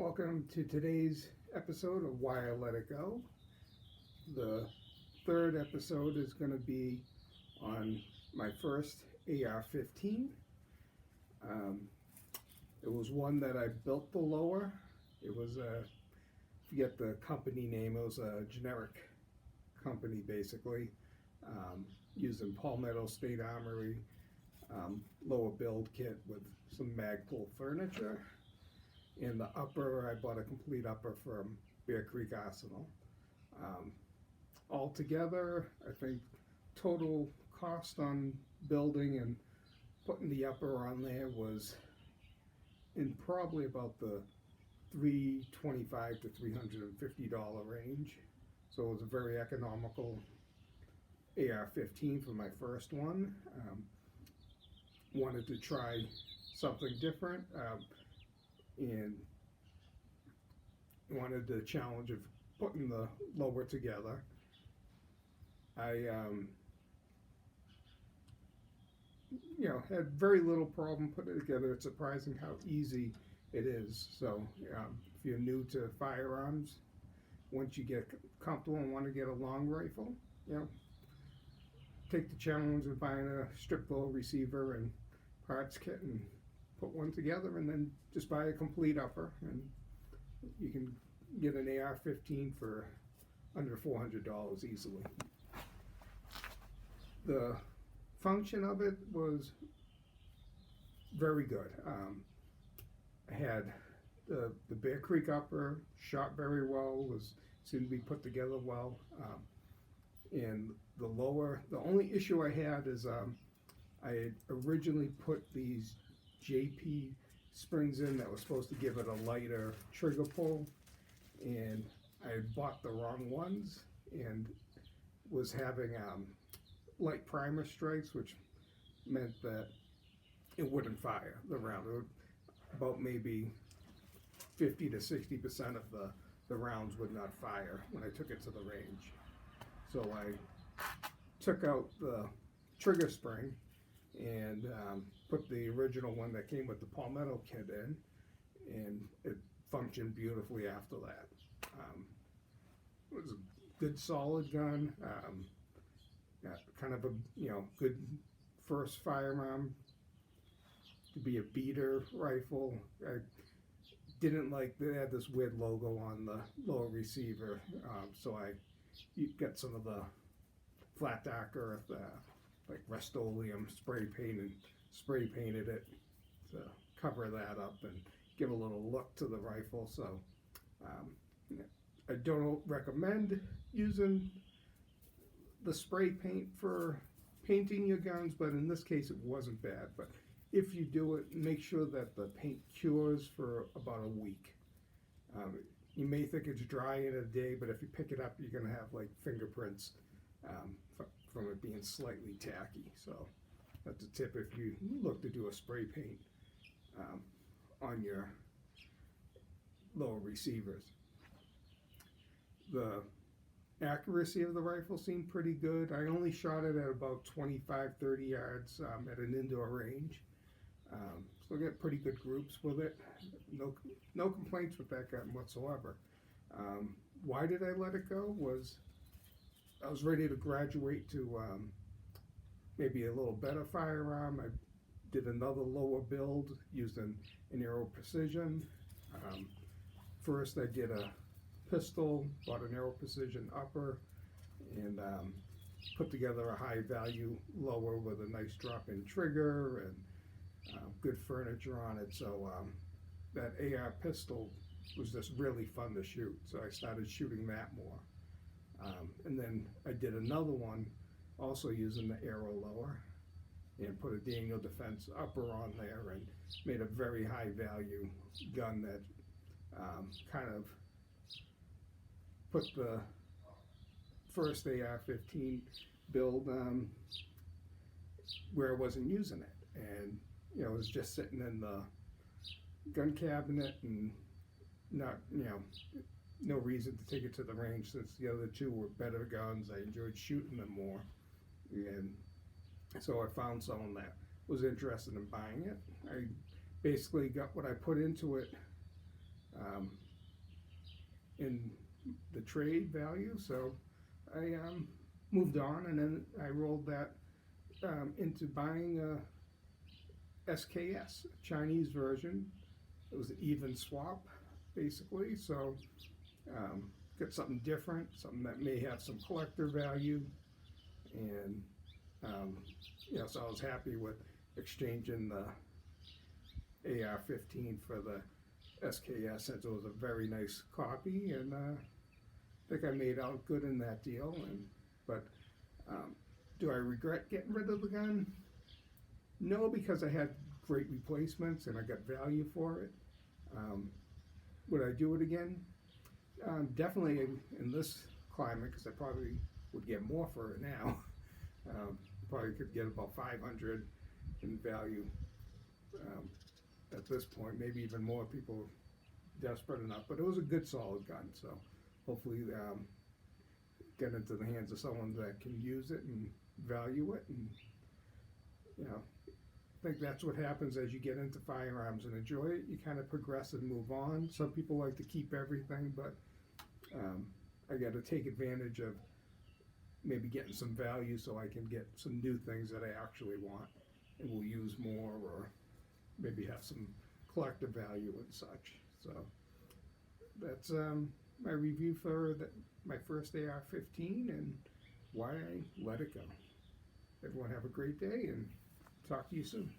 Welcome to today's episode of Why I Let It Go. The third episode is going to be on my first AR15. It was one that I built the lower. It was forget the company name, it was a generic company basically, using Palmetto State Armory lower build kit with some Magpul furniture. In the upper, I bought a complete upper from Bear Creek Arsenal. Altogether, I think total cost on building and putting the upper on there was in probably about the $325 to $350 range. So it was a very economical AR-15 for my first one. Wanted to try something different. And wanted the challenge of putting the lower together. I had very little problem putting it together. It's surprising how easy it is. So if you're new to firearms, once you get comfortable and want to get a long rifle, take the challenge of buying a strip bow receiver and parts kit and put one together, and then just buy a complete upper, and you can get an AR-15 for under $400 easily. The function of it was very good. I had the Bear Creek upper, shot very well, seemed to be put together well, and the lower, the only issue I had is I had originally put these JP springs in that was supposed to give it a lighter trigger pull, and I had bought the wrong ones and was having light primer strikes, which meant that it wouldn't fire the round. About maybe 50 to 60% of the rounds would not fire when I took it to the range. So I took out the trigger spring and put the original one that came with the Palmetto kit in, and it functioned beautifully after that. It was a good solid gun, kind of a good first firearm to be a beater rifle. I didn't like they had this weird logo on the lower receiver, so you got some of the flat dark earth, like Rust-Oleum spray painted it to cover that up and give a little look to the rifle. So I don't recommend using the spray paint for painting your guns, but in this case it wasn't bad. But if you do it, make sure that the paint cures for about a week. You may think it's dry in a day, but if you pick it up, you're gonna have like fingerprints from it being slightly tacky. So that's a tip if you look to do a spray paint on your lower receivers. The accuracy of the rifle seemed pretty good. I only shot it at about 25-30 yards at an indoor range. So I get pretty good groups with it. No complaints with that gun whatsoever. Why did I let it go? I was ready to graduate to maybe a little better firearm. I did another lower build using an Aero Precision. First I did a pistol, bought an Aero Precision upper, and put together a high value lower with a nice drop-in trigger and good furniture on it. So that AR pistol was just really fun to shoot, so I started shooting that more. And then I did another one also using the Aero lower and put a Daniel Defense upper on there and made a very high value gun that kind of put the first AR-15 build where I wasn't using it, and it was just sitting in the gun cabinet and not no reason to take it to the range since the other two were better guns. I enjoyed shooting them more, and so I found someone that was interested in buying it. I basically got what I put into it um, in the trade value, so I moved on, and then I rolled that into buying a SKS, Chinese version. It was an even swap, basically, so got something different, something that may have some collector value, and so I was happy with exchanging the AR15 for the SKS, since it was a very nice copy, and I think I made out good in that deal. But do I regret getting rid of the gun? No, because I had great replacements and I got value for it. Would I do it again? Definitely in this climate, because I probably would get more for it now. Probably could get about 500 in value at this point, maybe even more. People desperate enough, but it was a good solid gun, so hopefully get into the hands of someone that can use it and value it. And I think that's what happens as you get into firearms and enjoy it. You kind of progress and move on. Some people like to keep everything, but I got to take advantage of maybe getting some value so I can get some new things that I actually want and will use more, or maybe have some collective value and such. So that's my review for my first AR-15 and why I let it go. Everyone have a great day, and talk to you soon.